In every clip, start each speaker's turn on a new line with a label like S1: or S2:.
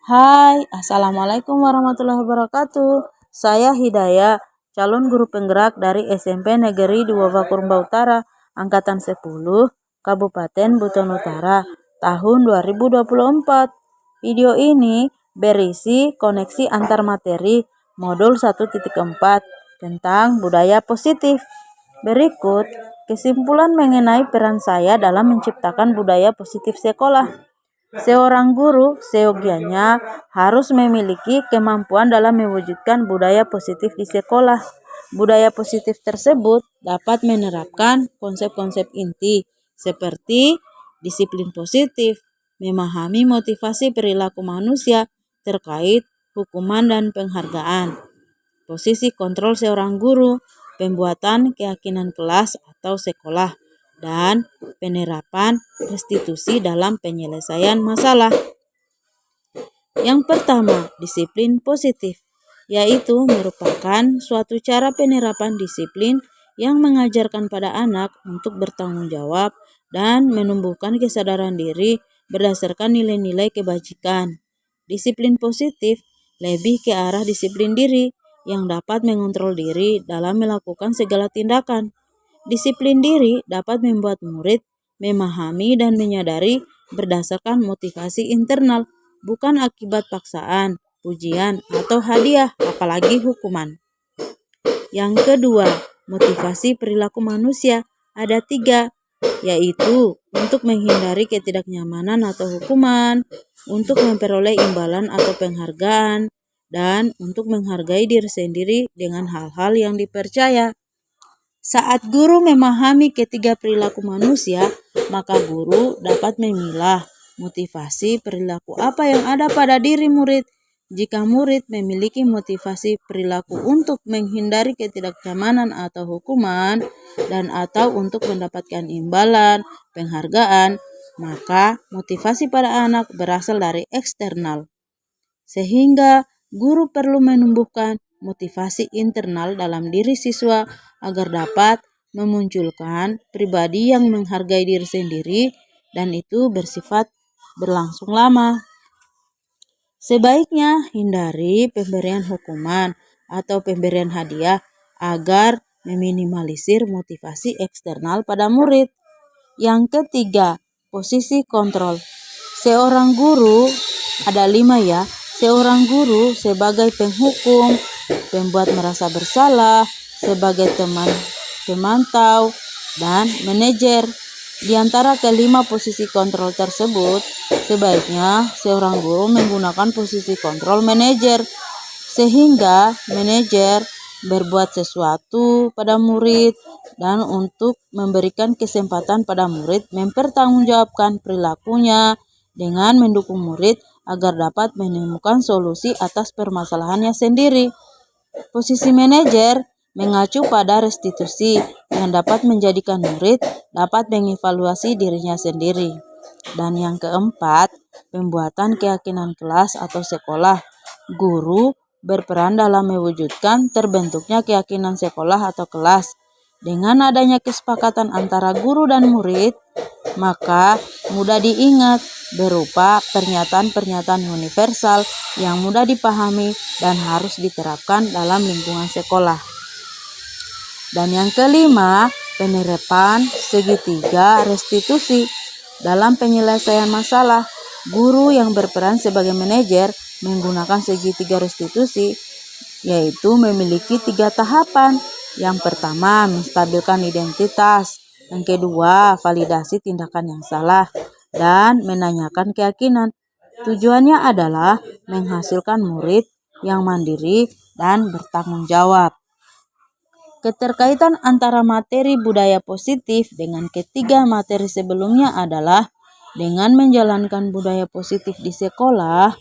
S1: Hai, Assalamualaikum warahmatullahi wabarakatuh. Saya Hidayah, calon guru penggerak dari SMP Negeri 2 Bakurumba Utara, Angkatan 10, Kabupaten Buton Utara, tahun 2024. Video ini berisi koneksi antar materi modul 1.4 tentang budaya positif. Berikut kesimpulan mengenai peran saya dalam menciptakan budaya positif sekolah. Seorang guru seyogianya harus memiliki kemampuan dalam mewujudkan budaya positif di sekolah. Budaya positif tersebut dapat menerapkan konsep-konsep inti seperti disiplin positif, memahami motivasi perilaku manusia terkait hukuman dan penghargaan, posisi kontrol seorang guru, pembuatan keyakinan kelas atau sekolah, dan penerapan restitusi dalam penyelesaian masalah. Yang pertama, disiplin positif, yaitu merupakan suatu cara penerapan disiplin yang mengajarkan pada anak untuk bertanggung jawab dan menumbuhkan kesadaran diri berdasarkan nilai-nilai kebajikan. Disiplin positif lebih ke arah disiplin diri yang dapat mengontrol diri dalam melakukan segala tindakan. Disiplin diri dapat membuat murid memahami dan menyadari berdasarkan motivasi internal, bukan akibat paksaan, pujian, atau hadiah, apalagi hukuman. Yang kedua, motivasi perilaku manusia ada 3, yaitu untuk menghindari ketidaknyamanan atau hukuman, untuk memperoleh imbalan atau penghargaan, dan untuk menghargai diri sendiri dengan hal-hal yang dipercaya. Saat guru memahami ketiga perilaku manusia, maka guru dapat memilah motivasi perilaku apa yang ada pada diri murid. Jika murid memiliki motivasi perilaku untuk menghindari ketidaknyamanan atau hukuman dan atau untuk mendapatkan imbalan, penghargaan, maka motivasi pada anak berasal dari eksternal. Sehingga guru perlu menumbuhkan motivasi internal dalam diri siswa agar dapat memunculkan pribadi yang menghargai diri sendiri dan itu bersifat berlangsung lama. Sebaiknya hindari pemberian hukuman atau pemberian hadiah agar meminimalisir motivasi eksternal pada murid. Yang ketiga, posisi kontrol. Seorang guru, ada 5 ya, seorang guru sebagai penghukum, pembuat merasa bersalah, sebagai teman pemantau, dan manajer. Di antara kelima posisi kontrol tersebut, sebaiknya seorang guru menggunakan posisi kontrol manajer, sehingga manajer berbuat sesuatu pada murid dan untuk memberikan kesempatan pada murid mempertanggungjawabkan perilakunya dengan mendukung murid agar dapat menemukan solusi atas permasalahannya sendiri. Posisi manajer mengacu pada restitusi yang dapat menjadikan murid dapat mengevaluasi dirinya sendiri. Dan yang keempat, pembuatan keyakinan kelas atau sekolah. Guru berperan dalam mewujudkan terbentuknya keyakinan sekolah atau kelas. Dengan adanya kesepakatan antara guru dan murid, maka mudah diingat berupa pernyataan-pernyataan universal yang mudah dipahami dan harus diterapkan dalam lingkungan sekolah. Dan yang kelima, penerapan segitiga restitusi. Dalam penyelesaian masalah, guru yang berperan sebagai manajer menggunakan segitiga restitusi, yaitu memiliki 3 tahapan. Yang pertama, menstabilkan identitas. Yang kedua, validasi tindakan yang salah. Dan menanyakan keyakinan. Tujuannya adalah menghasilkan murid yang mandiri dan bertanggung jawab. Keterkaitan antara materi budaya positif dengan ketiga materi sebelumnya adalah dengan menjalankan budaya positif di sekolah,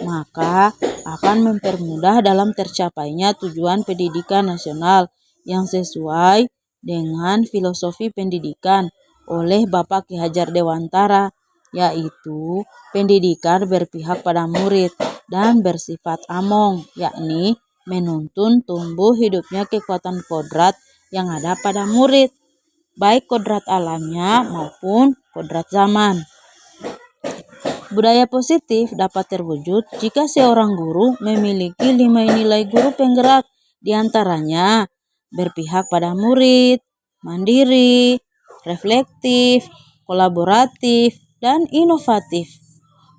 S1: maka akan mempermudah dalam tercapainya tujuan pendidikan nasional yang sesuai dengan filosofi pendidikan oleh Bapak Ki Hajar Dewantara, yaitu pendidikan berpihak pada murid dan bersifat among, yakni menuntun tumbuh hidupnya kekuatan kodrat yang ada pada murid, baik kodrat alamnya maupun kodrat zaman. Budaya positif dapat terwujud jika seorang guru memiliki 5 nilai guru penggerak, diantaranya berpihak pada murid, mandiri, reflektif, kolaboratif, dan inovatif.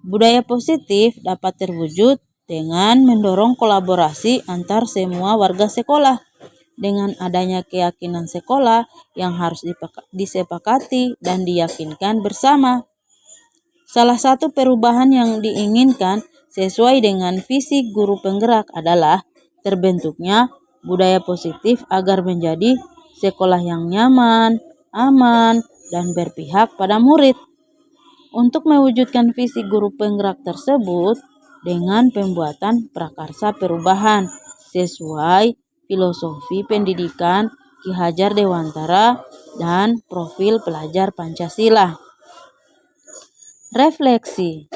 S1: Budaya positif dapat terwujud dengan mendorong kolaborasi antar semua warga sekolah, dengan adanya keyakinan sekolah yang harus disepakati dan diyakinkan bersama. Salah satu perubahan yang diinginkan sesuai dengan visi guru penggerak adalah terbentuknya budaya positif agar menjadi sekolah yang nyaman, aman, dan berpihak pada murid. Untuk mewujudkan visi guru penggerak tersebut dengan pembuatan prakarsa perubahan sesuai filosofi pendidikan Ki Hajar Dewantara dan profil pelajar Pancasila. Refleksi.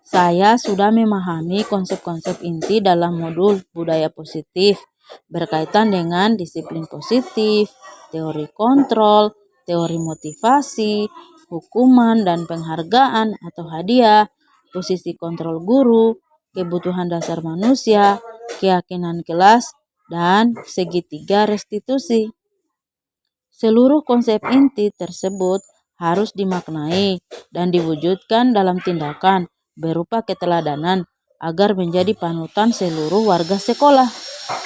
S1: Saya sudah memahami konsep-konsep inti dalam modul budaya positif berkaitan dengan disiplin positif, teori kontrol, teori motivasi, hukuman dan penghargaan atau hadiah, posisi kontrol guru, kebutuhan dasar manusia, keyakinan kelas, dan segitiga restitusi. Seluruh konsep inti tersebut harus dimaknai dan diwujudkan dalam tindakan berupa keteladanan agar menjadi panutan seluruh warga sekolah.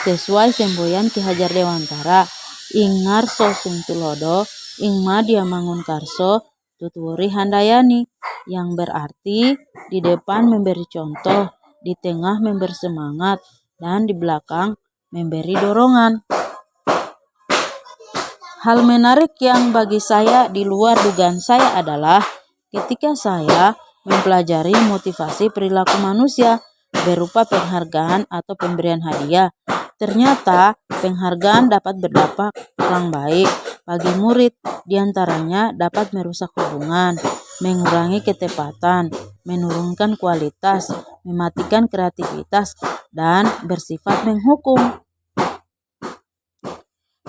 S1: Sesuai semboyan Ki Hajar Dewantara, ing ngarso sung tulodo, ing madya mangun karso, tuturi handayani, yang berarti di depan memberi contoh, di tengah memberi semangat, dan di belakang memberi dorongan. Hal menarik yang bagi saya di luar dugaan saya adalah ketika saya mempelajari motivasi perilaku manusia berupa penghargaan atau pemberian hadiah. Ternyata penghargaan dapat berdampak kurang baik bagi murid, diantaranya dapat merusak hubungan, mengurangi ketepatan, menurunkan kualitas, mematikan kreativitas, dan bersifat menghukum.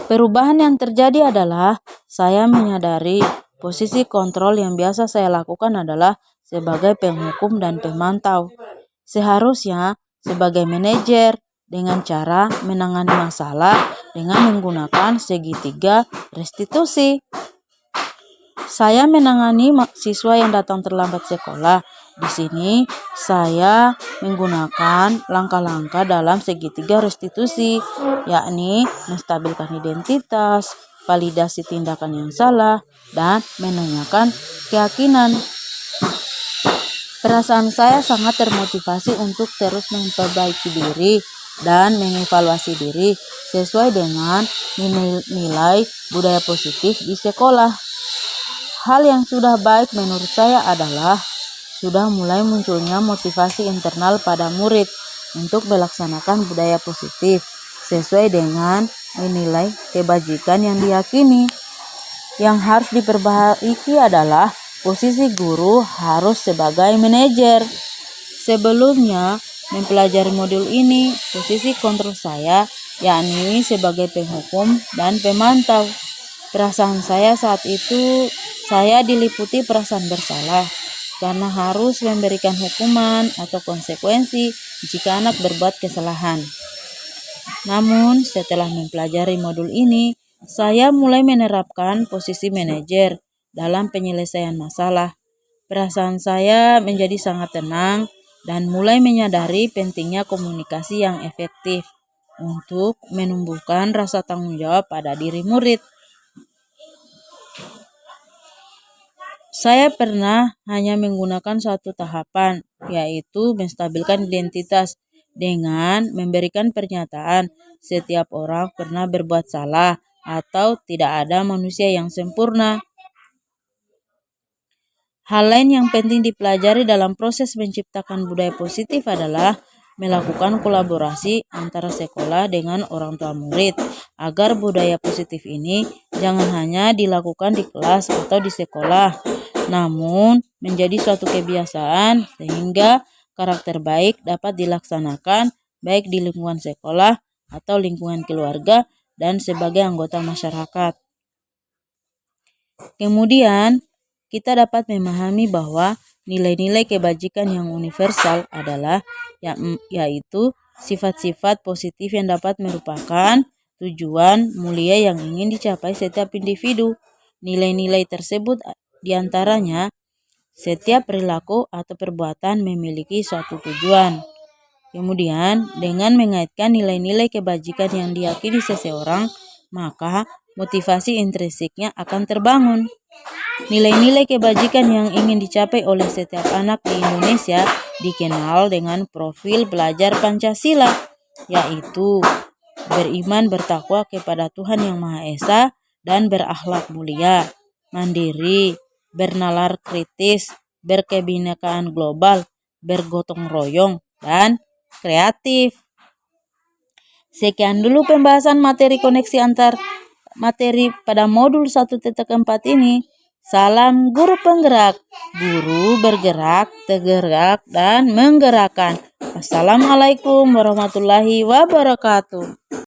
S1: Perubahan yang terjadi adalah saya menyadari posisi kontrol yang biasa saya lakukan adalah sebagai penghukum dan pemantau. Seharusnya sebagai manajer dengan cara menangani masalah dengan menggunakan segitiga restitusi. Saya menangani siswa yang datang terlambat sekolah. Di sini saya menggunakan langkah-langkah dalam segitiga restitusi, yakni menstabilkan identitas, validasi tindakan yang salah, dan menanyakan keyakinan. Perasaan saya sangat termotivasi untuk terus memperbaiki diri dan mengevaluasi diri sesuai dengan nilai budaya positif di sekolah. Hal yang sudah baik menurut saya adalah sudah mulai munculnya motivasi internal pada murid untuk melaksanakan budaya positif sesuai dengan nilai kebajikan yang diyakini. Yang harus diperbaiki adalah posisi guru harus sebagai manajer. Sebelumnya mempelajari modul ini, posisi kontrol saya yakni sebagai penghukum dan pemantau. Perasaan saya saat itu, saya diliputi perasaan bersalah karena harus memberikan hukuman atau konsekuensi jika anak berbuat kesalahan. Namun setelah mempelajari modul ini, saya mulai menerapkan posisi manajer dalam penyelesaian masalah. Perasaan saya menjadi sangat tenang dan mulai menyadari pentingnya komunikasi yang efektif untuk menumbuhkan rasa tanggung jawab pada diri murid. Saya pernah hanya menggunakan satu tahapan, yaitu menstabilkan identitas dengan memberikan pernyataan setiap orang pernah berbuat salah atau tidak ada manusia yang sempurna. Hal lain yang penting dipelajari dalam proses menciptakan budaya positif adalah melakukan kolaborasi antara sekolah dengan orang tua murid agar budaya positif ini jangan hanya dilakukan di kelas atau di sekolah, namun menjadi suatu kebiasaan sehingga karakter baik dapat dilaksanakan baik di lingkungan sekolah atau lingkungan keluarga dan sebagai anggota masyarakat. Kemudian, kita dapat memahami bahwa Nilai-nilai kebajikan yang universal adalah yaitu sifat-sifat positif yang dapat merupakan tujuan mulia yang ingin dicapai setiap individu. Nilai-nilai tersebut diantaranya setiap perilaku atau perbuatan memiliki suatu tujuan. Kemudian, dengan mengaitkan nilai-nilai kebajikan yang diyakini seseorang, maka motivasi intrinsiknya akan terbangun. Nilai-nilai kebajikan yang ingin dicapai oleh setiap anak di Indonesia dikenal dengan profil belajar Pancasila, yaitu beriman bertakwa kepada Tuhan Yang Maha Esa dan berakhlak mulia, mandiri, bernalar kritis, berkebinekaan global, bergotong royong, dan kreatif. Sekian dulu pembahasan materi koneksi antar materi pada modul 1.4 ini. Salam guru penggerak, guru bergerak, tergerak, dan menggerakkan. Assalamualaikum warahmatullahi wabarakatuh.